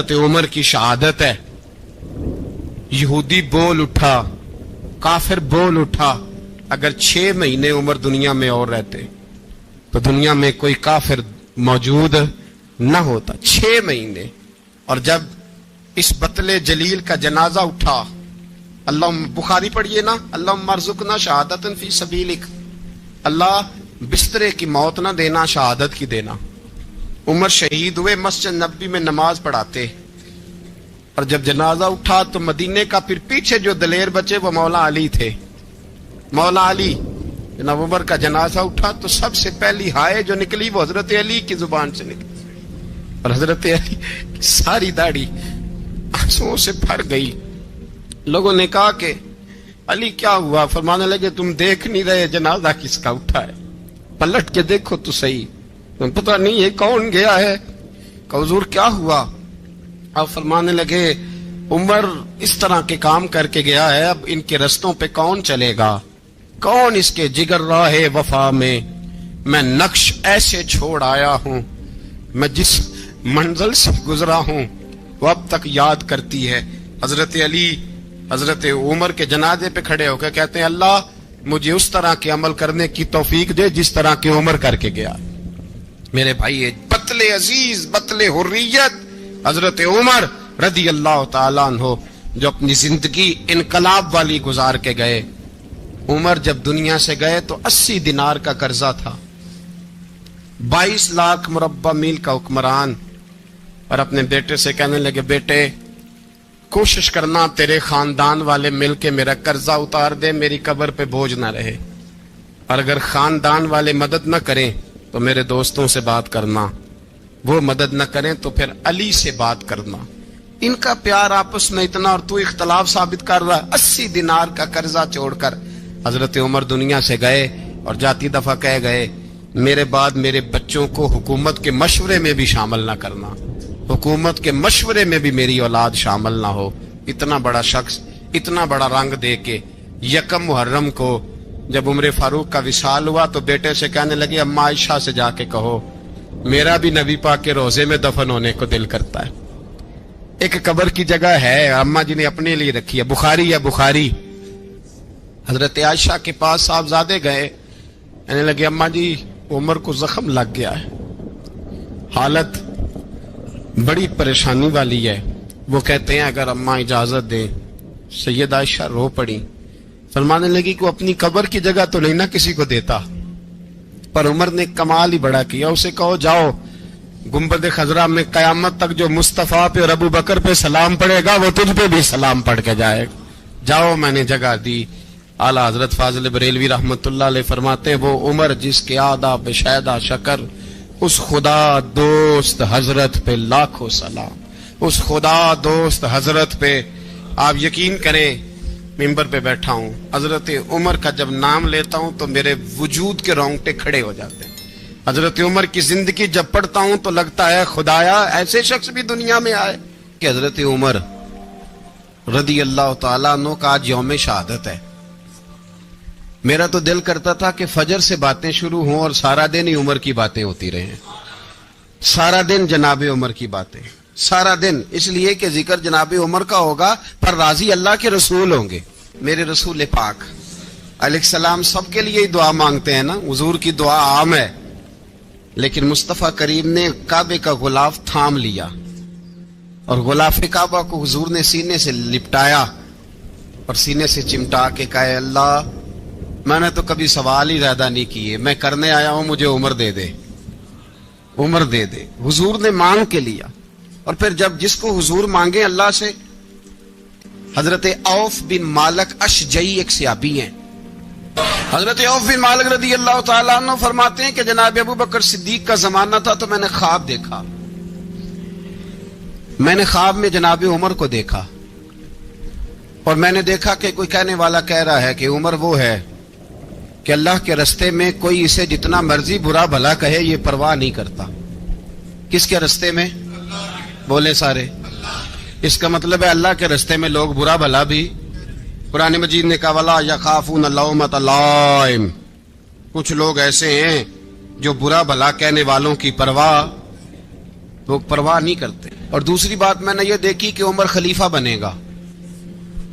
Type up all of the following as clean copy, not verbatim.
حضرت عمر کی شہادت ہے. یہودی بول اٹھا, کافر بول اٹھا, اگر 6 مہینے عمر دنیا میں اور رہتے تو دنیا میں کوئی کافر موجود نہ ہوتا. 6 مہینے. اور جب اس بطل جلیل کا جنازہ اٹھا, اللہ بخاری پڑھیے نا, اللہم ارزقنا شہادۃ فی سبیلک, اللہ بسترے کی موت نہ دینا, شہادت کی دینا. عمر شہید ہوئے, مسجد نبوی میں نماز پڑھاتے, اور جب جنازہ اٹھا تو مدینے کا پھر پیچھے جو دلیر بچے وہ مولا علی تھے. مولا علی, جناب عمر کا جنازہ اٹھا تو سب سے پہلی ہائے جو نکلی وہ حضرت علی کی زبان سے نکلی, اور حضرت علی کی ساری داڑھی آنسوؤں سے بھر گئی. لوگوں نے کہا کہ علی کیا ہوا؟ فرمانے لگے تم دیکھ نہیں رہے جنازہ کس کا اٹھا ہے, پلٹ کے دیکھو تو صحیح, تم پتہ نہیں یہ کون گیا ہے. کہ حضور کیا ہوا؟ اب فرمانے لگے عمر اس طرح کے کام کر کے گیا ہے, اب ان کے رستوں پہ کون چلے گا؟ کون اس کے جگر راہ وفا میں نقش ایسے چھوڑ آیا ہوں, میں جس منزل سے گزرا ہوں وہ اب تک یاد کرتی ہے. حضرت علی حضرت عمر کے جنازے پہ کھڑے ہو کے کہتے ہیں اللہ مجھے اس طرح کے عمل کرنے کی توفیق دے جس طرح کے عمر کر کے گیا. میرے بھائی, بطل عزیز, بطل حریت حضرت عمر رضی اللہ تعالیٰ عنہ, جو اپنی زندگی انقلاب والی گزار کے گئے. عمر جب دنیا سے گئے تو 80 دینار کا قرضہ تھا, 22 لاکھ مربع میل کا حکمران, اور اپنے بیٹے سے کہنے لگے بیٹے کوشش کرنا تیرے خاندان والے مل کے میرا قرضہ اتار دے, میری قبر پہ بوجھ نہ رہے, اور اگر خاندان والے مدد نہ کریں تو میرے دوستوں سے بات کرنا, وہ مدد نہ کریں تو پھر علی سے بات کرنا. ان کا پیار آپس میں اتنا, اور تو اختلاف ثابت کر رہا ہے. 80 دینار کا قرضہ چھوڑ کر حضرت عمر دنیا سے گئے, اور جاتی دفعہ کہہ گئے میرے بعد میرے بچوں کو حکومت کے مشورے میں بھی شامل نہ کرنا, حکومت کے مشورے میں بھی میری اولاد شامل نہ ہو. اتنا بڑا شخص اتنا بڑا رنگ دے کے 1 محرم کو جب عمر فاروق کا وصال ہوا تو بیٹے سے کہنے لگے اماں عائشہ سے جا کے کہو میرا بھی نبی پاک کے روزے میں دفن ہونے کو دل کرتا ہے. ایک قبر کی جگہ ہے اماں جی نے اپنے لیے رکھی ہے, بخاری ہے بخاری. حضرت عائشہ کے پاس صاحبزادے گئے, کہنے لگے اماں جی عمر کو زخم لگ گیا ہے, حالت بڑی پریشانی والی ہے. وہ کہتے ہیں اگر اماں اجازت دیں. سید عائشہ رو پڑی, فرمانے لگی کہ وہ اپنی قبر کی جگہ تو نہیں نہ کسی کو دیتا, پر عمر نے کمال ہی بڑا کیا, اسے کہو جاؤ گنبد خضرا میں قیامت تک جو مصطفیٰ پہ اور ابو بکر پہ سلام پڑھے گا وہ تجھ پہ بھی سلام پڑھ کے جائے گا, جاؤ میں نے جگہ دی. اعلیٰ حضرت فاضل بریلوی رحمت اللہ علیہ فرماتے ہیں وہ عمر جس کے آداب بشیدہ شکر, اس خدا دوست حضرت پہ لاکھوں سلام, اس خدا دوست حضرت پہ. آپ یقین کریں ممبر پہ بیٹھا ہوں, حضرت عمر کا جب نام لیتا ہوں تو میرے وجود کے رونگٹے کھڑے ہو جاتے ہیں. حضرت عمر کی زندگی جب پڑھتا ہوں تو لگتا ہے خدایا ایسے شخص بھی دنیا میں آئے. کہ حضرت عمر رضی اللہ تعالیٰ عنہ کا آج یوم شہادت ہے. میرا تو دل کرتا تھا کہ فجر سے باتیں شروع ہوں اور سارا دن ہی عمر کی باتیں ہوتی رہیں, سارا دن جناب عمر کی باتیں, سارا دن. اس لیے کہ ذکر جناب عمر کا ہوگا پر راضی اللہ کے رسول ہوں گے. میرے رسول پاک علیہ السلام سب کے لیے ہی دعا مانگتے ہیں نا, حضور کی دعا عام ہے, لیکن مصطفیٰ کریم نے کعبے کا غلاف تھام لیا اور غلاف کعبہ کو حضور نے سینے سے لپٹایا اور سینے سے چمٹا کے کہا اللہ میں نے تو کبھی سوال ہی زیادہ نہیں کیے, میں کرنے آیا ہوں, مجھے عمر دے دے, عمر دے دے. حضور نے مانگ کے لیا. اور پھر جب جس کو حضور مانگے اللہ سے, حضرت عوف بن مالک اشجعی ایک صحابی ہیں, حضرت عوف بن مالک رضی اللہ تعالیٰ عنہ فرماتے ہیں کہ جناب ابو بکر صدیق کا زمانہ تھا تو میں نے خواب دیکھا, میں نے خواب میں جناب عمر کو دیکھا, اور میں نے دیکھا کہ کوئی کہنے والا کہہ رہا ہے کہ عمر وہ ہے کہ اللہ کے رستے میں کوئی اسے جتنا مرضی برا بھلا کہے یہ پرواہ نہیں کرتا. کس کے رستے میں؟ بولے سارے. اس کا مطلب ہے اللہ کے رستے میں لوگ برا بھلا بھی. قرآن مجید نے کہا وَلَا يَخَافُونَ لَوْمَةَ لَائِمٍ, کچھ لوگ ایسے ہیں جو برا بھلا کہنے والوں کی پرواہ نہیں کرتے. اور دوسری بات میں نے یہ دیکھی کہ عمر خلیفہ بنے گا،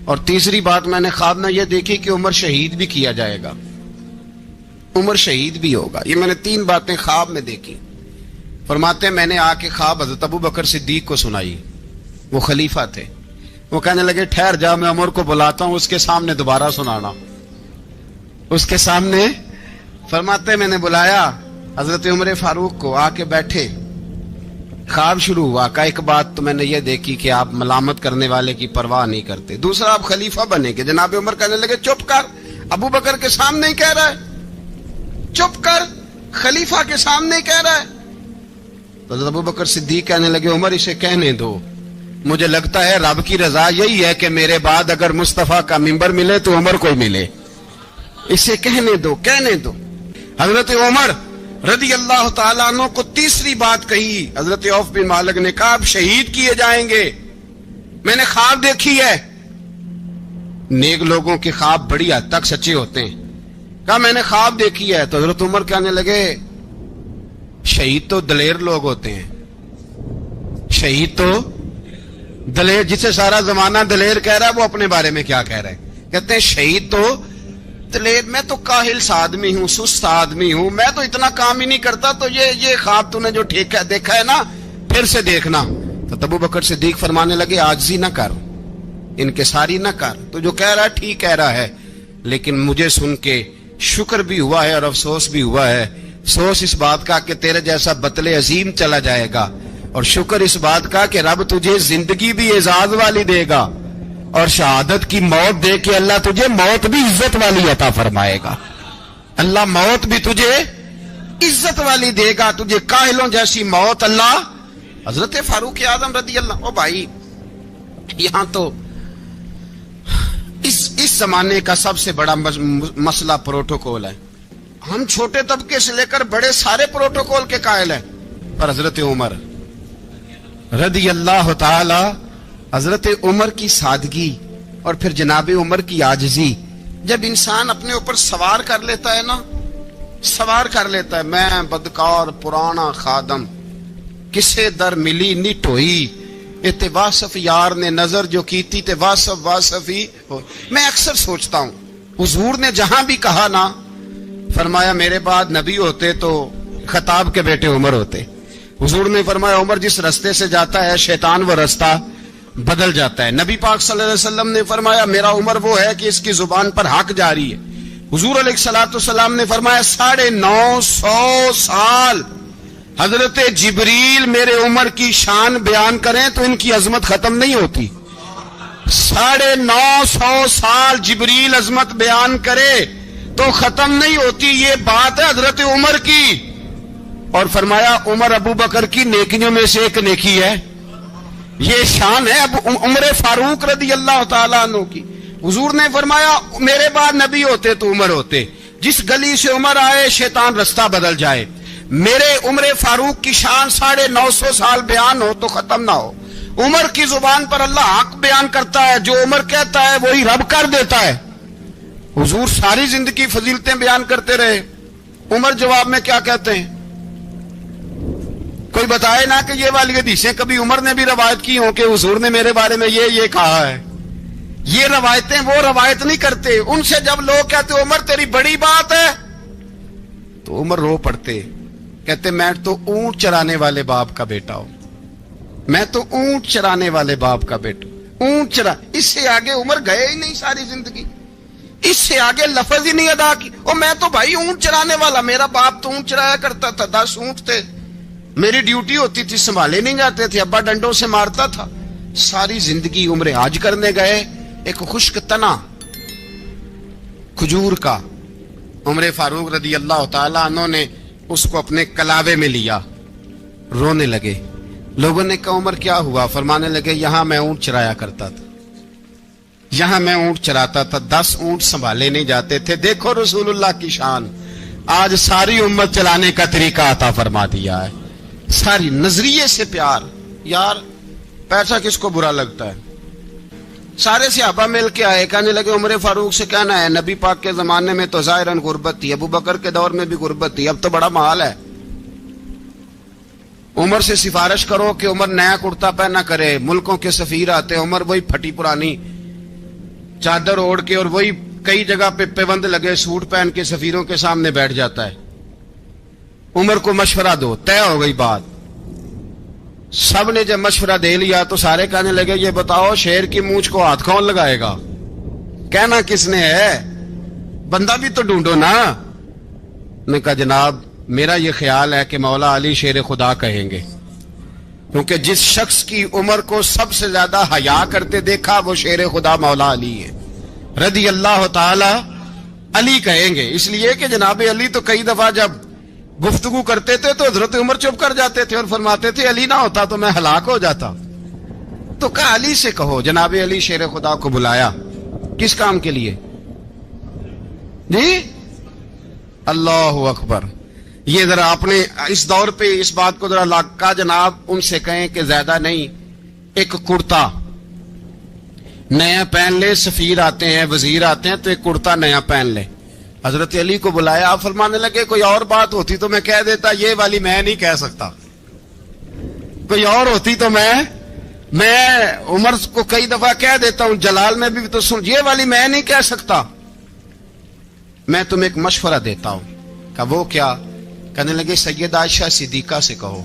اور تیسری بات میں نے خواب میں یہ دیکھی کہ عمر شہید بھی کیا جائے گا، عمر شہید بھی ہوگا۔ یہ میں نے 3 باتیں خواب میں دیکھی۔ فرماتے ہیں میں نے آ کے خواب حضرت ابو بکر صدیق کو سنائی، وہ خلیفہ تھے۔ وہ کہنے لگے ٹھہر جا، میں عمر کو بلاتا ہوں، اس کے سامنے دوبارہ سنانا، اس کے سامنے۔ فرماتے ہیں میں نے بلایا حضرت عمر فاروق کو، آ کے بیٹھے، خواب شروع ہوا۔ کا ایک بات تو میں نے یہ دیکھی کہ آپ ملامت کرنے والے کی پرواہ نہیں کرتے، دوسرا آپ خلیفہ بنے گے۔ جناب عمر کہنے لگے چپ کر، ابو بکر کے سامنے ہی کہہ رہا ہے، چپ کر، خلیفہ کے سامنے ہی کہہ رہا ہے۔ تو حضرت ابو بکر صدیق کہنے لگے عمر اسے کہنے دو، مجھے لگتا ہے رب کی رضا یہی ہے کہ میرے بعد اگر مصطفیٰ کا منبر ملے تو عمر کو ملے، اسے کہنے دو، کہنے دو۔ حضرت عمر رضی اللہ تعالیٰ عنہ کو تیسری بات کہی۔ حضرت عوف بن مالک نے کہا آپ شہید کیے جائیں گے، میں نے خواب دیکھی ہے۔ نیک لوگوں کے خواب بڑی حد تک سچے ہوتے ہیں۔ کہا میں نے خواب دیکھی ہے۔ تو حضرت عمر کہنے لگے شہید تو دلیر لوگ ہوتے ہیں، شہید تو دلیر، جسے سارا زمانہ دلیر کہہ رہا ہے وہ اپنے بارے میں کیا کہہ رہا ہے؟ کہتے ہیں شہید تو دلیر، میں تو کاہل سا آدمی ہوں، سست آدمی ہوں، میں تو اتنا کام ہی نہیں کرتا، تو یہ خواب تو نے جو دیکھا ہے نا پھر سے دیکھنا۔ تو ابو بکر صدیق فرمانے لگے عاجزی نہ کر، انکساری نہ کر، تو جو کہہ رہا ہے ٹھیک کہہ رہا ہے، لیکن مجھے سن کے شکر بھی ہوا ہے اور افسوس بھی ہوا ہے۔ افسوس اس بات کا کہ تیرے جیسا بطل عظیم چلا جائے گا، اور شکر اس بات کا کہ رب تجھے زندگی بھی اعزاز والی دے گا، اور شہادت کی موت دے کے اللہ تجھے موت بھی عزت والی عطا فرمائے گا۔ اللہ موت بھی تجھے عزت والی دے گا، تجھے کاہلوں جیسی موت اللہ۔ حضرت فاروق اعظم رضی اللہ، او بھائی یہاں تو اس زمانے کا سب سے بڑا مسئلہ پروٹوکول ہے۔ ہم چھوٹے طبقے سے لے کر بڑے سارے پروٹوکول کے قائل ہیں، پر حضرت عمر رضی اللہ تعالی، حضرت عمر کی سادگی اور پھر جناب عمر کی عاجزی، جب انسان اپنے اوپر سوار کر لیتا ہے نا، سوار کر لیتا ہے، میں بدکار پرانا خادم، کسے در ملی نی ٹھوئی، تے واصف یار نے نظر جو کی تھی تے واصف ہی ہو۔ میں اکثر سوچتا ہوں حضور نے جہاں بھی کہا نا، فرمایا میرے بعد نبی ہوتے تو خطاب کے بیٹے عمر ہوتے۔ حضور نے فرمایا عمر جس رستے سے جاتا ہے شیطان وہ رستہ بدل جاتا ہے۔ نبی پاک صلی اللہ علیہ وسلم نے فرمایا میرا عمر وہ ہے کہ اس کی زبان پر حق جاری ہے۔ حضور علیہ الصلوۃ والسلام نے فرمایا 950 سال حضرت جبریل میرے عمر کی شان بیان کریں تو ان کی عظمت ختم نہیں ہوتی۔ 950 سال جبریل عظمت بیان کرے تو ختم نہیں ہوتی۔ یہ بات ہے حضرت عمر کی، اور فرمایا عمر ابو بکر کی نیکیوں میں سے ایک نیکی ہے، یہ شان ہے اب عمر فاروق رضی اللہ تعالیٰ عنہ کی۔ حضور نے فرمایا میرے بعد نبی ہوتے تو عمر ہوتے، جس گلی سے عمر آئے شیطان رستہ بدل جائے۔ میرے عمر فاروق کی شان 950 سال بیان ہو تو ختم نہ ہو۔ عمر کی زبان پر اللہ حق بیان کرتا ہے، جو عمر کہتا ہے وہی رب کر دیتا ہے۔ حضور ساری زندگی فضیلتیں بیان کرتے رہے، عمر جواب میں کیا کہتے ہیں؟ کوئی بتائے نا کہ یہ والی حدیثیں کبھی عمر نے بھی روایت کی ہوں کہ حضور نے میرے بارے میں یہ کہا ہے۔ یہ روایتیں وہ روایت نہیں کرتے، ان سے جب لوگ کہتے عمر تیری بڑی بات ہے تو عمر رو پڑتے، کہتے میں تو اونٹ چرانے والے باپ کا بیٹا ہوں، میں تو اونٹ چرانے والے باپ کا بیٹا ہوں، اونٹ چرا۔ اس سے آگے عمر گئے ہی نہیں ساری زندگی، اس سے آگے لفظ ہی نہیں ادا کی۔ اور میں تو بھائی اونٹ چرانے والا، میرا باپ تو اونٹ چرایا کرتا تھا، 10 اونٹ تھے، میری ڈیوٹی ہوتی تھی، سنبھالے نہیں جاتے تھے، ابا ڈنڈوں سے مارتا تھا۔ ساری زندگی عمر حج کرنے گئے، ایک خشک تنا کھجور کا عمر فاروق رضی اللہ تعالیٰ عنہ نے اس کو اپنے کلاوے میں لیا، رونے لگے۔ لوگوں نے کہا عمر کیا ہوا؟ فرمانے لگے یہاں میں اونٹ چرایا کرتا تھا، یہاں میں اونٹ چراتا تھا، 10 اونٹ سنبھالے نہیں جاتے تھے۔ دیکھو رسول اللہ کی شان، آج ساری امت چلانے کا طریقہ عطا فرما دیا ہے، ساری نظریے سے پیار۔ یار پیسہ کس کو برا لگتا ہے؟ سارے صحابہ مل کے آئے، کہنے لگے عمر فاروق سے کہنا ہے نبی پاک کے زمانے میں تو ظاہراً غربت تھی، ابو بکر کے دور میں بھی غربت تھی، اب تو بڑا محال ہے۔ عمر سے سفارش کرو کہ عمر نیا کرتا پہنا کرے. ملکوں کے سفیر آتے ہیں, عمر وہی پھٹی پرانی چادر اوڑھ کے اور وہی کئی جگہ پہ پیوند لگے سوٹ پہن کے سفیروں کے سامنے بیٹھ جاتا ہے. عمر کو مشورہ دو, طے ہو گئی بات. سب نے جب مشورہ دے لیا تو سارے کہنے لگے یہ بتاؤ شیر کی مونچھ کو ہاتھ کون لگائے گا, کہنا کس نے ہے, بندہ بھی تو ڈھونڈو نا. نے کہا جناب میرا یہ خیال ہے کہ مولا علی شیر خدا کہیں گے, کیونکہ جس شخص کی عمر کو سب سے زیادہ حیا کرتے دیکھا وہ شیر خدا مولا علی ہے رضی اللہ تعالی. علی کہیں گے اس لیے کہ جناب علی تو کئی دفعہ جب گفتگو کرتے تھے تو حضرت عمر چپ کر جاتے تھے اور فرماتے تھے علی نہ ہوتا تو میں ہلاک ہو جاتا. تو کہا علی سے کہو. جناب علی شیر خدا کو بلایا, کس کام کے لیے جی؟ اللہ اکبر. یہ ذرا آپ نے اس دور پہ اس بات کو ذرا لاکا جناب ان سے کہیں کہ زیادہ نہیں, ایک کرتا نیا پہن لے, سفیر آتے ہیں وزیر آتے ہیں تو ایک کرتا نیا پہن لے. حضرت علی کو بلایا, آپ فرمانے لگے کوئی اور بات ہوتی تو میں کہہ دیتا, یہ والی میں نہیں کہہ سکتا. کوئی اور ہوتی تو میں عمر کو کئی دفعہ کہہ دیتا ہوں, جلال میں بھی تو سن, یہ والی میں نہیں کہہ سکتا. میں تمہیں ایک مشورہ دیتا ہوں. کہا وہ کیا؟ کہنے لگے سید عائشہ صدیقہ سے کہو,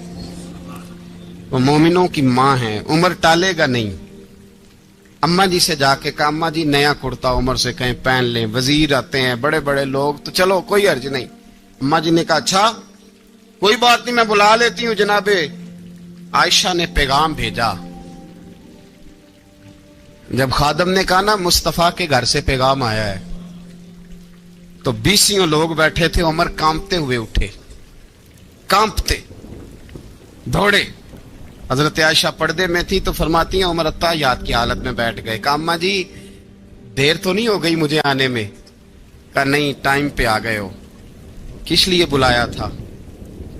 وہ مومنوں کی ماں ہیں, عمر ٹالے گا نہیں. اماں جی سے جا کے کہا اماں جی نیا کرتا عمر سے کہیں پہن لیں, وزیر آتے ہیں بڑے بڑے لوگ تو چلو کوئی حرج نہیں. اماں جی نے کہا اچھا کوئی بات نہیں میں بلا لیتی ہوں. جناب عائشہ نے پیغام بھیجا. جب خادم نے کہا نا مصطفیٰ کے گھر سے پیغام آیا ہے, تو 20 لوگ بیٹھے تھے. عمر کانپتے ہوئے اٹھے, کانپتے دوڑے. حضرت عائشہ پردے میں تھی تو فرماتی ہیں عمر اتحیات کی حالت میں بیٹھ گئے. کہا اماں جی دیر تو نہیں ہو گئی مجھے آنے میں؟ کہا نہیں ٹائم پہ آ گئے ہو. کس لیے بلایا تھا؟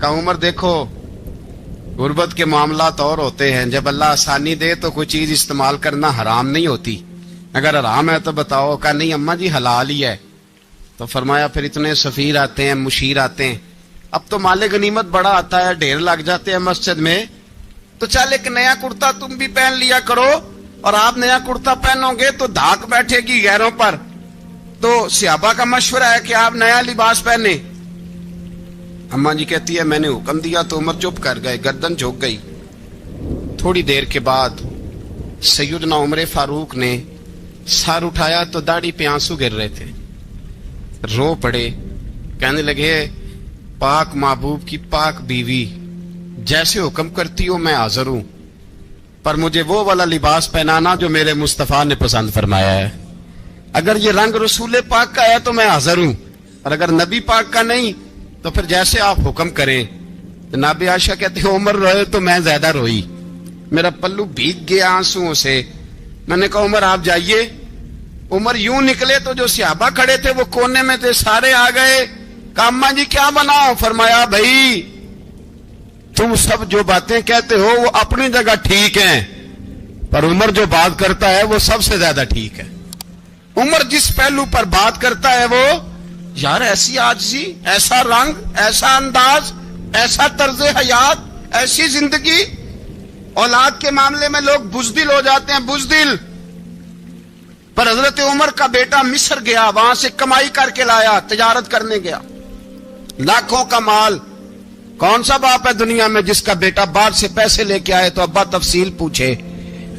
کہا عمر دیکھو غربت کے معاملات اور ہوتے ہیں, جب اللہ آسانی دے تو کوئی چیز استعمال کرنا حرام نہیں ہوتی, اگر حرام ہے تو بتاؤ. کہا نہیں اماں جی حلال ہی ہے. تو فرمایا پھر اتنے سفیر آتے ہیں مشیر آتے ہیں, اب تو مال غنیمت بڑا آتا ہے, ڈھیر لگ جاتے ہیں مسجد میں, تو چل ایک نیا کرتا تم بھی پہن لیا کرو, اور آپ نیا کرتا پہنو گے تو دھاک بیٹھے گی غیروں پر. تو صحابہ کا مشورہ ہے کہ آپ نیا لباس پہنے. اماں جی کہتی ہے میں نے حکم دیا تو عمر چپ کر گئے, گردن جھک گئی. تھوڑی دیر کے بعد سیدنا عمر فاروق نے سر اٹھایا تو داڑھی پہ آنسو گر رہے تھے, رو پڑے. کہنے لگے پاک محبوب کی پاک بیوی جیسے حکم کرتی ہو میں حاضر ہوں, پر مجھے وہ والا لباس پہنانا جو میرے مصطفیٰ نے پسند فرمایا ہے. اگر یہ رنگ رسول پاک کا ہے تو میں حاضر ہوں, اور اگر نبی پاک کا نہیں تو پھر جیسے آپ حکم کریں. جناب عائشہ کہتے ہیں عمر روئے تو میں زیادہ روئی, میرا پلو بھیگ گیا آنسوؤں سے. میں نے کہا عمر آپ جائیے. عمر یوں نکلے تو جو صحابہ کھڑے تھے وہ کونے میں تھے, سارے آ گئے. کہا اماں جی کیا بناؤ؟ فرمایا بھائی تم سب جو باتیں کہتے ہو وہ اپنی جگہ ٹھیک ہیں, پر عمر جو بات کرتا ہے وہ سب سے زیادہ ٹھیک ہے. عمر جس پہلو پر بات کرتا ہے وہ یار ایسی عاجزی, ایسا رنگ, ایسا انداز, ایسا طرز حیات, ایسی زندگی. اولاد کے معاملے میں لوگ بزدل ہو جاتے ہیں, بزدل. پر حضرت عمر کا بیٹا مصر گیا, وہاں سے کمائی کر کے لایا, تجارت کرنے گیا, لاکھوں کا مال. کون سا باپ ہے دنیا میں جس کا بیٹا باہر سے پیسے لے کے آئے تو ابا تفصیل پوچھے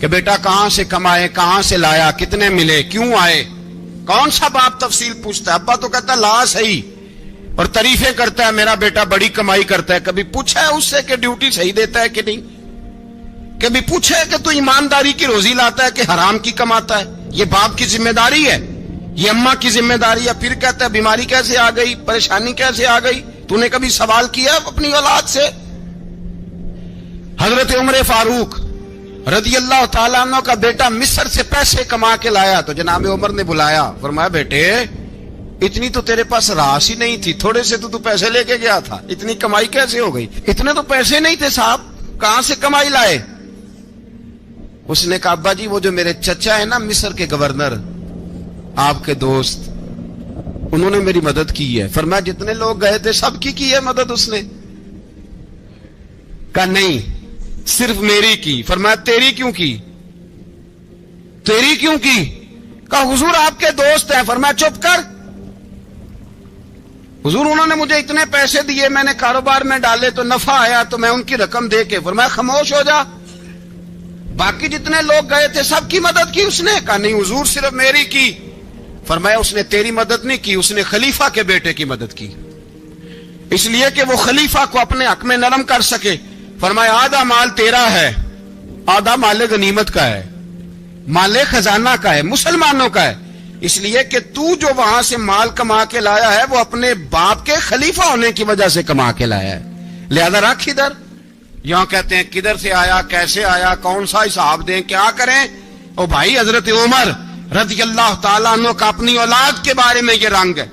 کہ بیٹا کہاں سے کمائے, کہاں سے لایا, کتنے ملے, کیوں آئے؟ کون سا باپ تفصیل پوچھتا ہے؟ ابا تو کہتا ہے لا صحیح, اور تعریفیں کرتا ہے میرا بیٹا بڑی کمائی کرتا ہے. کبھی پوچھا ہے اس سے کہ ڈیوٹی صحیح دیتا ہے کہ نہیں؟ کبھی پوچھا ہے کہ تو ایمانداری کی روزی لاتا ہے کہ حرام کی کماتا ہے؟ یہ باپ کی ذمہ داری ہے, یہ اماں کی ذمہ داری ہے. پھر کہتا ہے بیماری کیسے آ گئی, پریشانی کیسے آ گئی؟ تو نے کبھی سوال کیا اپنی اولاد سے؟ حضرت عمر فاروق رضی اللہ تعالیٰ عنہ کا بیٹا مصر سے پیسے کما کے لایا تو جناب عمر نے بلایا, فرمایا بیٹے اتنی تو تیرے پاس راس ہی نہیں تھی, تھوڑے سے تو پیسے لے کے گیا تھا, اتنی کمائی کیسے ہو گئی؟ اتنے تو پیسے نہیں تھے صاحب, کہاں سے کمائی لائے؟ اس نے کہا ابا جی وہ جو میرے چچا ہے نا مصر کے گورنر, آپ کے دوست, انہوں نے میری مدد کی ہے. فرمایا جتنے لوگ گئے تھے سب کی ہے مدد اس نے. کہا نہیں صرف میری کی. فرمایا تیری کیوں کی؟ تیری کیوں کی؟ کہا حضور آپ کے دوست ہیں. فرمایا چپ کر. حضور انہوں نے مجھے اتنے پیسے دیے, میں نے کاروبار میں ڈالے تو نفع آیا تو میں ان کی رقم دے کے. فرمایا خاموش ہو جا. باقی جتنے لوگ گئے تھے سب کی مدد کی اس نے؟ کہا نہیں حضور صرف میری کی. فرمایا اس نے تیری مدد نہیں کی, اس نے خلیفہ کے بیٹے کی مدد کی, اس لیے کہ وہ خلیفہ کو اپنے حق میں نرم کر سکے. فرمایا آدھا مال تیرا ہے, آدھا مال غنیمت کا ہے, مال خزانہ کا ہے, مسلمانوں کا ہے, اس لیے کہ تو جو وہاں سے مال کما کے لایا ہے وہ اپنے باپ کے خلیفہ ہونے کی وجہ سے کما کے لایا ہے, لہذا رکھ ادھر. یہاں کہتے ہیں کدھر سے آیا, کیسے آیا, کون سا حساب دیں, کیا کریں. او بھائی حضرت عمر رضی اللہ تعالیٰ عنہ کا اپنی اولاد کے بارے میں یہ رنگ ہے.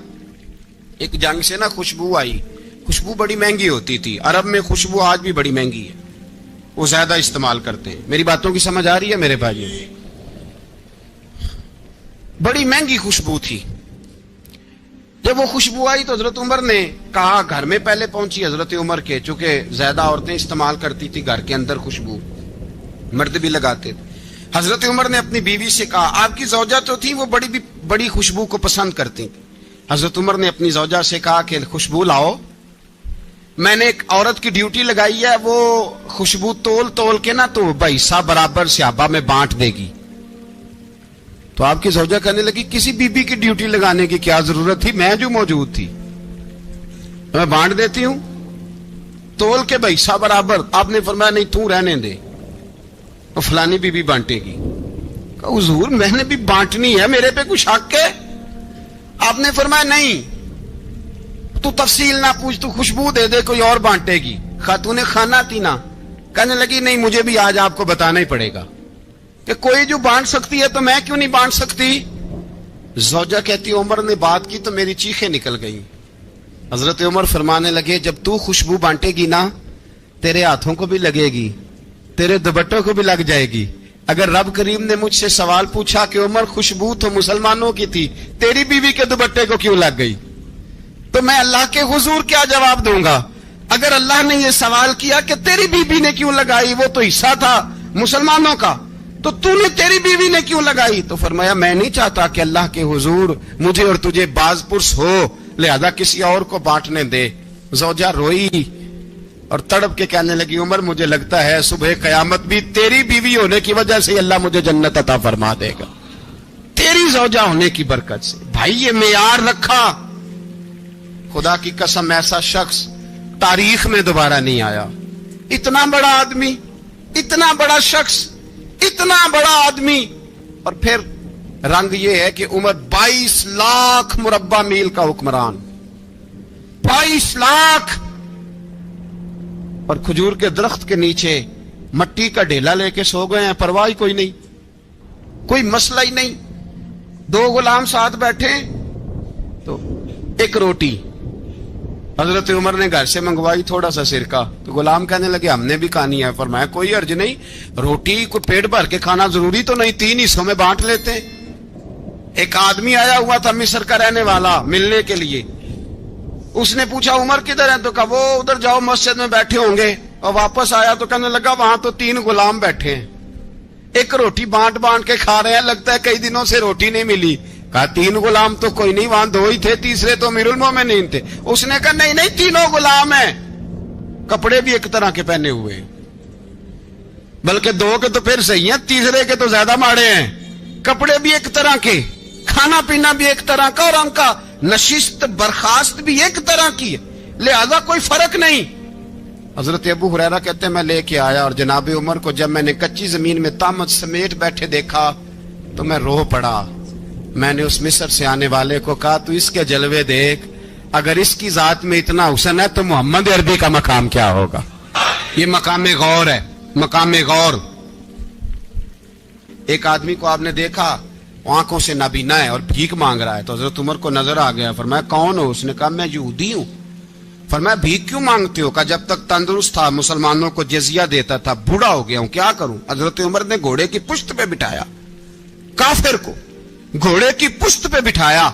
ایک جنگ سے نا خوشبو آئی, خوشبو بڑی مہنگی ہوتی تھی, عرب میں خوشبو آج بھی بڑی مہنگی ہے, وہ زیادہ استعمال کرتے ہیں. میری باتوں کی سمجھ آ رہی ہے میرے بھائیوں؟ بڑی مہنگی خوشبو تھی. جب وہ خوشبو آئی تو حضرت عمر نے کہا, گھر میں پہلے پہنچی حضرت عمر کے, چونکہ زیادہ عورتیں استعمال کرتی تھی گھر کے اندر خوشبو, مرد بھی لگاتے تھے. حضرت عمر نے اپنی بیوی سے کہا, آپ کی زوجہ تو تھی وہ بڑی خوشبو کو پسند کرتی تھی. حضرت عمر نے اپنی زوجہ سے کہا کہ خوشبو لاؤ, میں نے ایک عورت کی ڈیوٹی لگائی ہے, وہ خوشبو تول تول کے نا تو بھائیسا برابر صحابہ میں بانٹ دے گی. تو آپ کی زوجہ کہنے لگی کسی بی بی کی ڈیوٹی لگانے کی کیا ضرورت تھی, میں جو موجود تھی میں بانٹ دیتی ہوں تول کے بھائیسا برابر. آپ نے فرمایا نہیں تو رہنے دے, اور فلانی بی بی بانٹے گی. کہا حضور میں نے بھی بانٹنی ہے, میرے پہ کچھ حق ہے؟ آپ نے فرمایا نہیں تو تفصیل نہ پوچھ, تو خوشبو دے دے, کوئی اور بانٹے گی. خاتون خانہ تھی نا, کہنے لگی نہیں مجھے بھی آج آپ کو بتانا ہی پڑے گا کہ کوئی جو بانٹ سکتی ہے تو میں کیوں نہیں بانٹ سکتی. زوجہ کہتی عمر نے بات کی تو میری چیخیں نکل گئیں. حضرت عمر فرمانے لگے جب تو خوشبو بانٹے گی نا تیرے ہاتھوں کو بھی لگے گی, تیرے دوپٹوں کو بھی لگ جائے گی. اگر رب کریم نے مجھ سے سوال پوچھا کہ عمر خوشبو تو مسلمانوں کی تھی, تیری بیوی کے دوپٹے کو کیوں لگ گئی, تو میں اللہ کے حضور کیا جواب دوں گا؟ اگر اللہ نے یہ سوال کیا کہ تیری بیوی نے کیوں لگائی, وہ تو حصہ تھا مسلمانوں کا, تو نے تیری بیوی نے کیوں لگائی؟ تو فرمایا میں نہیں چاہتا کہ اللہ کے حضور مجھے اور تجھے باز پرس ہو, لہذا کسی اور کو بانٹنے دے. زوجہ روئی اور تڑپ کے کہنے لگی عمر مجھے لگتا ہے صبح قیامت بھی تیری بیوی ہونے کی وجہ سے اللہ مجھے جنت عطا فرما دے گا, تیری زوجہ ہونے کی برکت سے. بھائی یہ معیار رکھا, خدا کی قسم ایسا شخص تاریخ میں دوبارہ نہیں آیا. اتنا بڑا آدمی, اتنا بڑا شخص, اتنا بڑا آدمی, اور پھر رنگ یہ ہے کہ عمر 22 لاکھ مربع میل کا حکمران, 22 لاکھ, اور کھجور کے درخت کے نیچے مٹی کا ڈھیلا لے کے سو گئے ہیں, پرواہ کوئی نہیں, کوئی مسئلہ ہی نہیں. 2 غلام ساتھ بیٹھے تو ایک روٹی حضرت عمر نے گھر سے منگوائی, تھوڑا سا سرکہ, تو غلام کہنے لگے ہم نے بھی کھانی ہے. فرمایا کوئی حرج نہیں, روٹی کو پیٹ بھر کے کھانا ضروری تو نہیں, 3 حصوں میں بانٹ لیتے ہیں. ایک آدمی آیا ہوا تھا مصر کا رہنے والا ملنے کے لیے, اس نے پوچھا عمر کدھر ہے, تو کہا وہ ادھر جاؤ مسجد میں بیٹھے ہوں گے, اور واپس آیا تو کہنے لگا وہاں تو 3 غلام بیٹھے ہیں, ایک روٹی بانٹ بانٹ کے کھا رہے ہیں, لگتا ہے کئی دنوں سے روٹی نہیں ملی. کہا 3 غلام تو کوئی نہیں, وہاں 2 ہی تھے, تیسرے تو امیر المومنین تھے. اس نے کہا نہیں 3 غلام ہیں, کپڑے بھی ایک طرح کے پہنے ہوئے, بلکہ 2 کے تو پھر صحیح ہیں, تیسرے کے تو زیادہ ماڑے ہیں. کپڑے بھی ایک طرح کے, کھانا پینا بھی ایک طرح کا, اور ان کا نشست برخاست بھی ایک طرح کی ہے, لہذا کوئی فرق نہیں. حضرت ابو ہریرہ کہتے ہیں میں لے کے آیا, اور جناب عمر کو جب میں نے کچی زمین میں تامت سمیٹ بیٹھے دیکھا تو میں رو پڑا. میں نے اس مصر سے آنے والے کو کہا تو اس کے جلوے دیکھ, اگر اس کی ذات میں اتنا حسن ہے تو محمد عربی کا مقام کیا ہوگا. یہ مقام غور ہے, مقام غور. ایک آدمی کو آپ نے دیکھا آنکھوں سے نابینا ہے اور بھیک مانگ رہا ہے, تو حضرت عمر کو نظر آ گیا. فرمایا کون ہو؟ اس نے کہا میں یہودی ہوں. فرمایا بھیک کیوں مانگتے ہو؟ کہا جب تک تندرست تھا مسلمانوں کو جزیہ دیتا تھا, بوڑھا ہو گیا ہوں کیا کروں. حضرت عمر نے گھوڑے کی پشت پہ بٹھایا, کافر کو گھوڑے کی پشت پہ بٹھایا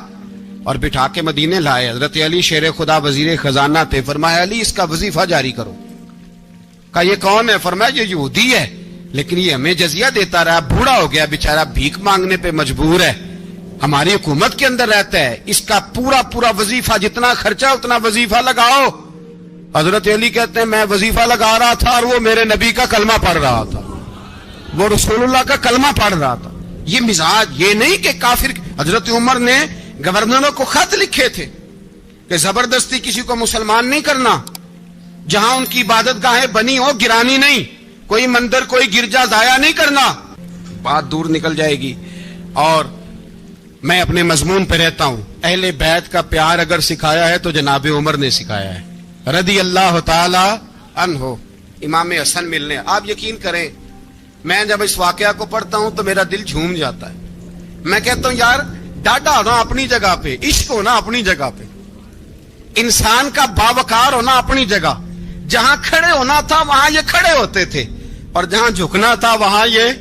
اور بٹھا کے مدینے لائے. حضرت علی شیر خدا وزیر خزانہ تھے, فرمایا علی اس کا وظیفہ جاری کرو. کہا یہ کون ہے؟ فرمایا یہ یہودی ہے، لیکن یہ ہمیں جزیہ دیتا رہا، بوڑھا ہو گیا بیچارہ، بھیک مانگنے پہ مجبور ہے، ہماری حکومت کے اندر رہتا ہے، اس کا پورا وظیفہ جتنا خرچہ اتنا وظیفہ لگاؤ۔ حضرت علی کہتے ہیں میں وظیفہ لگا رہا تھا اور وہ میرے نبی کا کلمہ پڑھ رہا تھا، وہ رسول اللہ کا کلمہ پڑھ رہا تھا۔ یہ مزاج، یہ نہیں کہ کافر۔ حضرت عمر نے گورنروں کو خط لکھے تھے کہ زبردستی کسی کو مسلمان نہیں کرنا، جہاں ان کی عبادت گاہیں بنی ہو گرانی نہیں، کوئی مندر کوئی گرجا ضائع نہیں کرنا، بات دور نکل جائے گی۔ اور میں اپنے مضمون پہ رہتا ہوں، اہل بیت کا پیار اگر سکھایا ہے تو جناب عمر نے سکھایا ہے رضی اللہ تعالی عنہ۔ امام حسن ملنے، آپ یقین کریں میں جب اس واقعہ کو پڑھتا ہوں تو میرا دل جھوم جاتا ہے، میں کہتا ہوں یار ڈاڈا ہونا اپنی جگہ پہ، عشق ہونا اپنی جگہ پہ، انسان کا باوقار ہونا اپنی جگہ، جہاں کھڑے ہونا تھا وہاں یہ کھڑے ہوتے تھے، اور جہاں جھکنا تھا وہاں یہ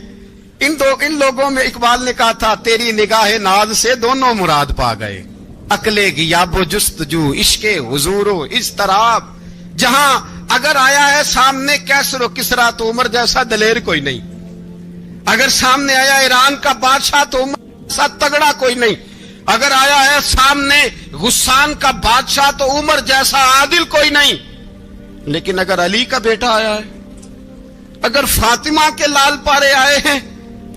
ان لوگوں میں اقبال نے کہا تھا تیری نگاہ ناز سے دونوں مراد پا گئے، عقل غیاب و جستجو عشق حضور و اضطراب۔ جہاں اگر آیا ہے سامنے کیسر و کسرا تو عمر جیسا دلیر کوئی نہیں، اگر سامنے آیا ایران کا بادشاہ تو عمر جیسا تگڑا کوئی نہیں، اگر آیا ہے سامنے غسان کا بادشاہ تو عمر جیسا عادل کوئی نہیں، لیکن اگر علی کا بیٹا آیا ہے، اگر فاطمہ کے لال پارے آئے ہیں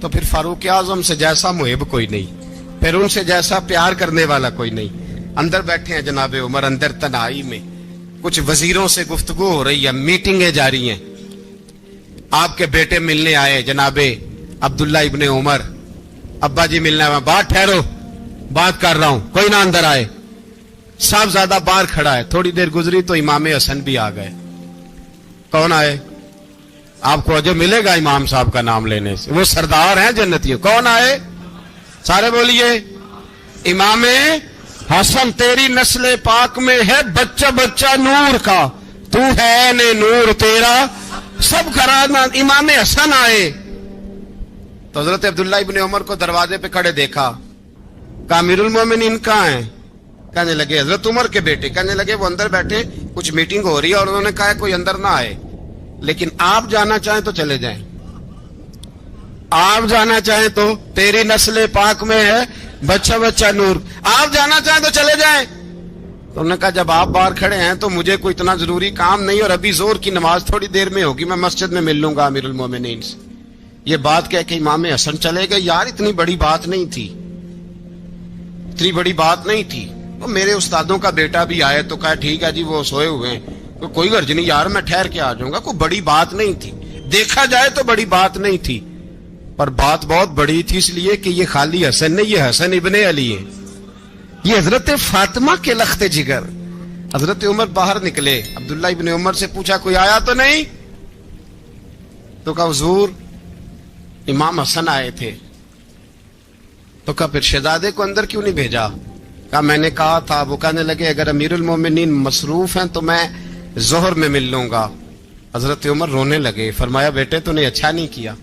تو پھر فاروق اعظم سے جیسا محب کوئی نہیں، پھر ان سے جیسا پیار کرنے والا کوئی نہیں۔ اندر بیٹھے ہیں جناب عمر، اندر تنہائی میں کچھ وزیروں سے گفتگو ہو رہی ہے، میٹنگیں جاری ہیں، آپ کے بیٹے ملنے آئے جناب عبداللہ ابن عمر، ابا جی ملنا ہے، بات ٹھہرو بات کر رہا ہوں، کوئی نہ اندر آئے۔ صاحب زیادہ باہر کھڑا ہے، تھوڑی دیر گزری تو امام حسن بھی آ گئے۔ کون آئے؟ آپ کو جو ملے گا امام صاحب کا نام لینے سے، وہ سردار ہیں جنتی۔ کون آئے؟ سارے بولیے امام حسن، تیری نسل پاک میں ہے بچہ بچہ نور کا، تو ہے نے نور تیرا سب گھرانہ۔ امام حسن آئے تو حضرت عبداللہ ابن عمر کو دروازے پہ کھڑے دیکھا، کہا امیر المومنین کہاں ہیں؟ کہنے لگے حضرت عمر کے بیٹے، کہنے لگے وہ اندر بیٹھے، کچھ میٹنگ ہو رہی ہے اور انہوں نے کہا کوئی اندر نہ آئے، لیکن آپ جانا چاہیں تو چلے جائیں، آپ جانا چاہیں تو تیری نسل پاک میں ہے بچہ بچہ نور، آپ جانا چاہیں تو چلے جائیں۔ تو انہوں نے کہا جب آپ باہر کھڑے ہیں تو مجھے کوئی اتنا ضروری کام نہیں، اور ابھی زور کی نماز تھوڑی دیر میں ہوگی، میں مسجد میں مل لوں گا امیر المومنین سے۔ یہ بات کہہ کہ امام حسن چلے گئے۔ یار اتنی بڑی بات نہیں تھی، اتنی بڑی بات نہیں تھی، وہ میرے استادوں کا بیٹا بھی آئے تو کہا ٹھیک ہے جی وہ سوئے ہوئے ہیں، کوئی غرض نہیں یار میں ٹھہر کے آ جاؤں گا، کوئی بڑی بات نہیں تھی، دیکھا جائے تو بڑی بات نہیں تھی، پر بات بہت بڑی تھی، اس لیے کہ یہ خالی حسن نہیں، یہ حسن ابن علی ہے، یہ حضرت فاطمہ کے لخت جگر۔ حضرت عمر باہر نکلے، عبداللہ ابن عمر سے پوچھا کوئی آیا تو نہیں؟ تو کہا حضور امام حسن آئے تھے۔ تو کہا پھر شہزادے کو اندر کیوں نہیں بھیجا؟ کہا میں نے کہا تھا۔ وہ کہنے لگے اگر امیر المومنین مصروف ہیں تو میں ظہر میں مل لوں گا۔ حضرت عمر رونے لگے، فرمایا بیٹے تو نے اچھا نہیں کیا۔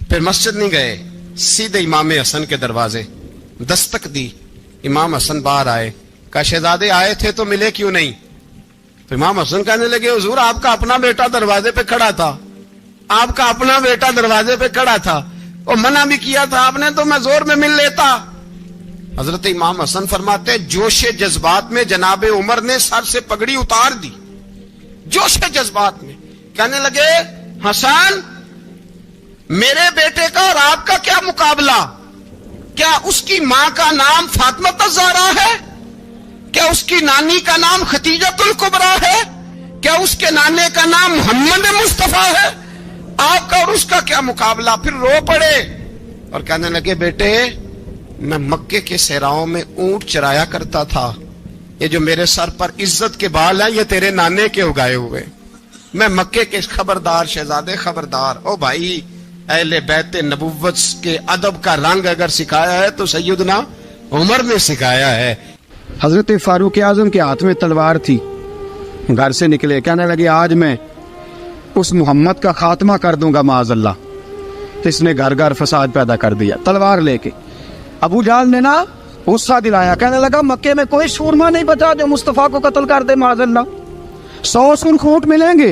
پھر مسجد نہیں گئے، سیدھے امام حسن کے دروازے دستک دی، امام حسن باہر آئے، کہا شہزادے آئے تھے تو ملے کیوں نہیں؟ تو امام حسن کہنے لگے حضور آپ کا اپنا بیٹا دروازے پہ کھڑا تھا، آپ کا اپنا بیٹا دروازے پہ کھڑا تھا، اور منع بھی کیا تھا آپ نے تو میں زور میں مل لیتا۔ حضرت امام حسن فرماتے جوش جذبات میں جناب عمر نے سر سے پگڑی اتار دی، جوش جذبات میں کہنے لگے حسن میرے بیٹے کا اور آپ کا کیا مقابلہ؟ کیا اس کی ماں کا نام فاطمہ الزہرا ہے؟ کیا اس کی نانی کا نام خدیجۃ الکبریٰ ہے؟ کیا اس کے نانے کا نام محمد مصطفیٰ ہے؟ آپ کا اور اس کا کیا مقابلہ؟ پھر رو پڑے اور کہنے لگے بیٹے میں مکے کے صحراؤں میں اونٹ چرایا کرتا تھا، یہ جو میرے سر پر عزت کے بال ہیں یہ تیرے نانے کے اگائے ہوئے، میں مکے کے خبردار شہزادے خبردار۔ او بھائی اہل بیت نبوت کے ادب کا رنگ اگر سکھایا ہے تو سیدنا عمر نے سکھایا ہے۔ حضرت فاروق اعظم کے ہاتھ میں تلوار تھی، گھر سے نکلے، کہنے لگے آج میں اس محمد کا خاتمہ کر دوں گا معاذ اللہ، اس نے گھر گھر فساد پیدا کر دیا تلوار لے کے۔ ابو جہل نے نا غصہ دلایا، کہنے لگا مکے میں کوئی سورما نہیں بچا جو مصطفیٰ کو قتل کر دے معاذ اللہ، 100 سن خونٹ ملیں گے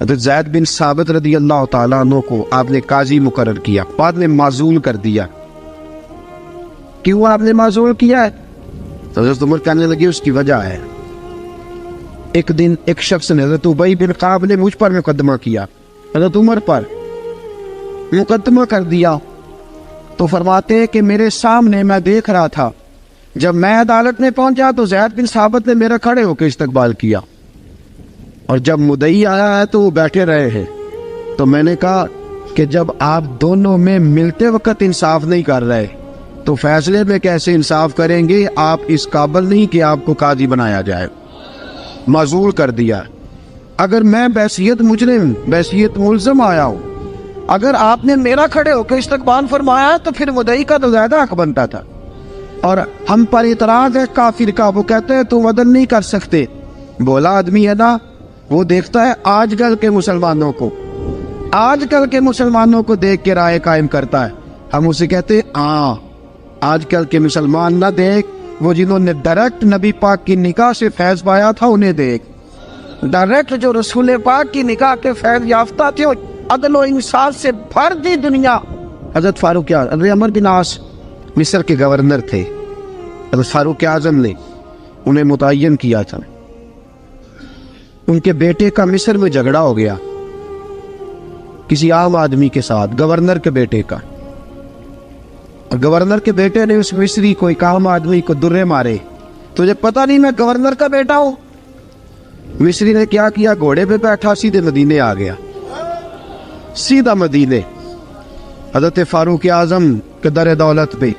حضرت زید بن ثابت رضی اللہ تعالیٰ عنہ کو آپ نے قاضی مقرر کیا، بعد میں معزول کر دیا۔ کیوں آپ نے معزول کیا ہے؟ تو حضرت عمر کہنے لگے اس کی وجہ ہے، ایک دن ایک شخص نے، حضرت ابی بن کعب نے مجھ پر مقدمہ کیا، حضرت عمر پر مقدمہ کر دیا، تو فرماتے ہیں کہ میرے سامنے میں دیکھ رہا تھا، جب میں عدالت میں پہنچا تو زید بن ثابت نے میرا کھڑے ہو کے استقبال کیا، اور جب مدعی آیا ہے تو وہ بیٹھے رہے ہیں۔ تو میں نے کہا کہ جب آپ دونوں میں ملتے وقت انصاف نہیں کر رہے تو فیصلے میں کیسے انصاف کریں گے؟ آپ اس قابل نہیں کہ آپ کو قاضی بنایا جائے، معزول کر دیا۔ اگر میں بحیثیت مجرم، بحیثیت ملزم آیا ہوں، اگر آپ نے میرا کھڑے ہو کے استقبال فرمایا تو پھر مدعی کا تو زیادہ حق بنتا تھا۔ اور ہم پر اعتراض ہے کافر کا، وہ کہتے ہیں تم عدل نہیں کر سکتے۔ بولا آدمی ہے نا، وہ دیکھتا ہے آج کل کے مسلمانوں کو، آج کل کے مسلمانوں کو دیکھ کے رائے قائم کرتا ہے۔ ہم اسے کہتے ہیں ہاں آج کل کے مسلمان نہ دیکھ، وہ جنہوں نے ڈائریکٹ نبی پاک کی نکاح سے فیض پایا تھا انہیں دیکھ، ڈائریکٹ جو رسول پاک کی نکاح کے فیض یافتہ تھے، عدل و انصاف سے بھر دی دنیا۔ حضرت فاروق اعظم، عمر بن عاص مصر کے گورنر تھے، حضرت فاروق اعظم نے انہیں متعین کیا تھا۔ ان کے بیٹے کا مصر میں جھگڑا ہو گیا کسی عام آدمی کے ساتھ، گورنر کے بیٹے کا، اور گورنر کے بیٹے نے اس مصری کو، ایک عام آدمی کو درے مارے۔ تجھے پتہ نہیں میں گورنر کا بیٹا ہوں؟ مصری نے کیا کیا؟ گھوڑے پہ بیٹھا سیدھے مدینے آ گیا، سیدھا مدینے۔ حضرت فاروق اعظم کے در دولت پہ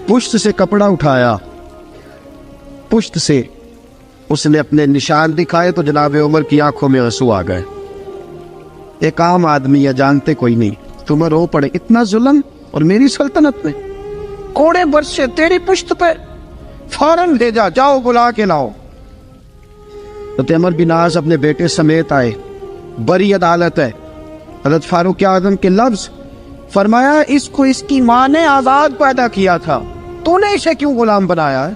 پشت سے کپڑا اٹھایا، پشت سے اس نے اپنے نشان دکھائے تو جناب عمر کی آنکھوں میں آنسو آ گئے۔ ایک عام آدمی ہے، جانتے کوئی نہیں، تمہیں رو پڑے، اتنا ظلم، اور میری سلطنت میں کوڑے برسے تیری پشت پہ، فوراً بھیجا، جاؤ بلا کے لاؤ۔ حضرت عمر بن عاص اپنے بیٹے سمیت آئے، بڑی عدالت ہے۔ حضرت فاروق اعظم کے لفظ، فرمایا اس کو اس کی ماں نے آزاد پیدا کیا تھا، تو نے اسے کیوں غلام بنایا ہے؟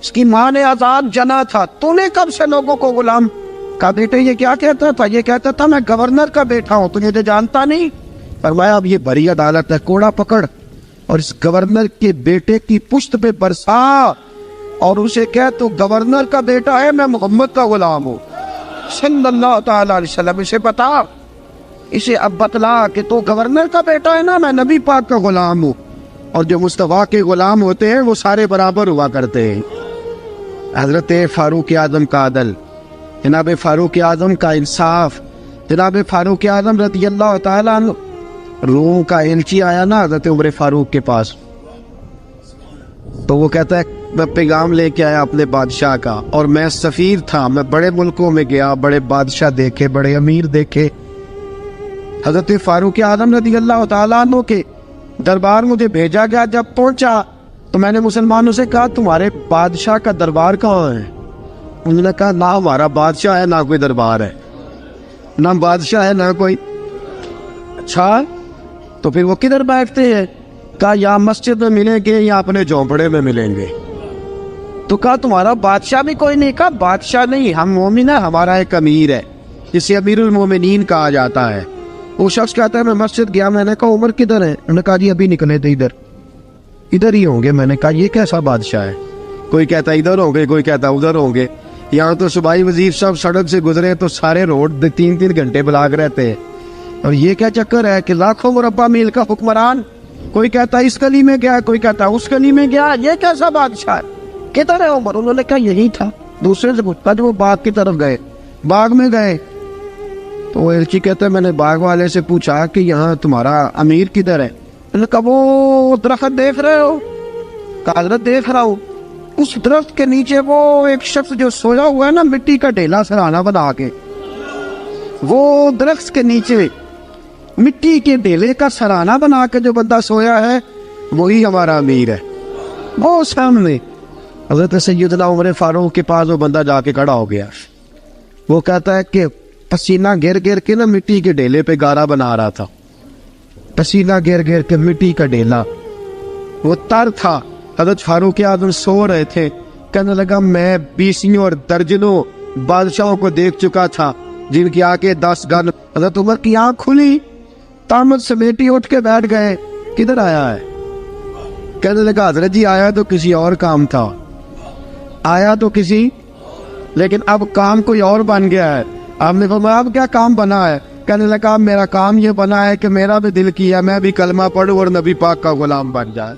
اس کی ماں نے آزاد جنا تھا، تو نے کب سے لوگوں کو غلام؟ کہا بیٹے یہ کیا کہتا تھا؟ یہ کہتا تھا میں گورنر کا بیٹا ہوں، تجھے جانتا نہیں۔ فرمایا اب یہ بڑی عدالت ہے، کوڑا پکڑ اور اس گورنر کے بیٹے کی پشت پہ برسا، اور اسے کہہ تو گورنر کا بیٹا ہے، میں محمد کا غلام ہوں صلی اللہ تعالیٰ علیہ وسلم۔ اسے بتا، اسے اب بتلا کہ تو گورنر کا بیٹا ہے نا، میں نبی پاک کا غلام ہوں، اور جو مصطفیٰ کے غلام ہوتے ہیں وہ سارے برابر ہوا کرتے ہیں۔ حضرت فاروق اعظم کا عدل، جناب فاروق اعظم کا انصاف، جناب فاروق اعظم رضی اللہ تعالیٰ عنہ۔ روم کا ایلچی آیا نا حضرت عمر فاروق کے پاس، تو وہ کہتا ہے میں پیغام لے کے آیا اپنے بادشاہ کا، اور میں سفیر تھا، میں بڑے ملکوں میں گیا، بڑے بادشاہ دیکھے، بڑے امیر دیکھے۔ حضرت فاروق اعظم رضی اللہ تعالیٰ عنہ کے دربار مجھے بھیجا گیا۔ جب پہنچا تو میں نے مسلمانوں سے کہا تمہارے بادشاہ کا دربار کہاں ہے؟ انہوں نے کہا نہ ہمارا بادشاہ ہے نہ کوئی دربار ہے، نہ بادشاہ ہے نہ کوئی۔ اچھا تو پھر وہ کدھر بیٹھتے ہیں؟ کہا یا مسجد میں ملیں گے یا اپنے جھونپڑے میں ملیں گے۔ تو کہا تمہارا بادشاہ بھی کوئی نہیں؟ کہا بادشاہ نہیں، ہم مومن ہیں، ہمارا ایک امیر ہے جسے امیر المومنین کہا جاتا ہے۔ وہ شخص کہتا ہے میں مسجد گیا، میں نے کہا عمر کدھر ہے؟ انہوں نے کہا جی ابھی نکلے تھے، ادھر ہی ہوں گے۔ میں نے کہا یہ کیسا بادشاہ ہے؟ کوئی کہتا ادھر ہوں گے، کوئی کہتا ادھر ہوں گے۔ یہاں تو صوبائی وزیر صاحب سڑک سے گزرے تو سارے روڈ 3 گھنٹے بلاک رہتے ہیں، اور یہ کیا چکر ہے کہ لاکھوں مربع میل کا حکمران، کوئی کہتا اس گلی میں گیا، کوئی کہتا اس گلی میں گیا، یہ کیسا بادشاہ ہے؟ کدھر ہے عمر؟ انہوں نے کہا یہی تھا۔ دوسرے سے پوچھتا جو وہ باغ کی طرف گئے، باغ میں گئے تو وہ ایلچی کہتا ہے میں نے باغ والے سے پوچھا کہ یہاں تمہارا امیر کدھر ہے؟ انہوں نے کہا وہ درخت دیکھ رہے ہو؟ کہا حضرت دیکھ رہا ہوں۔ اس درخت کے نیچے وہ ایک شخص جو سویا ہوا ہے نا، مٹی کا ڈھیلا سرہانہ بنا کے، وہ درخت کے نیچے مٹی کے ڈھیلے کا سرہانہ بنا کے جو بندہ سویا ہے وہی ہمارا امیر ہے۔ وہ سامنے حضرت سیدنا عمر فاروق کے پاس وہ بندہ جا کے کھڑا ہو گیا۔ وہ کہتا ہے کہ پسینہ گر گر کے نا مٹی کے ڈھیلے پہ گارا بنا رہا تھا، پسینہ گر گر کے مٹی کا ڈھیلا، وہ تر تھا۔ حضرت فاروق اعظم سو رہے تھے، کہنے لگا میں 20 اور درجنوں بادشاہوں کو دیکھ چکا تھا، جن کی آنکھیں 10 گن. حضرت عمر کی آنکھ کھلی, تامت سمیٹی اٹھ کے بیٹھ گئے. کدھر آیا ہے؟ کہنے لگا حضرت جی آیا تو کسی اور کام تھا, آیا تو کسی, لیکن اب کام کوئی اور بن گیا ہے. آپ نے فرمایا اب کیا کام بنا ہے؟ کہنے لگا میرا کام یہ بنا ہے کہ میرا بھی دل کیا میں بھی کلمہ پڑھوں اور نبی پاک کا غلام بن جائے.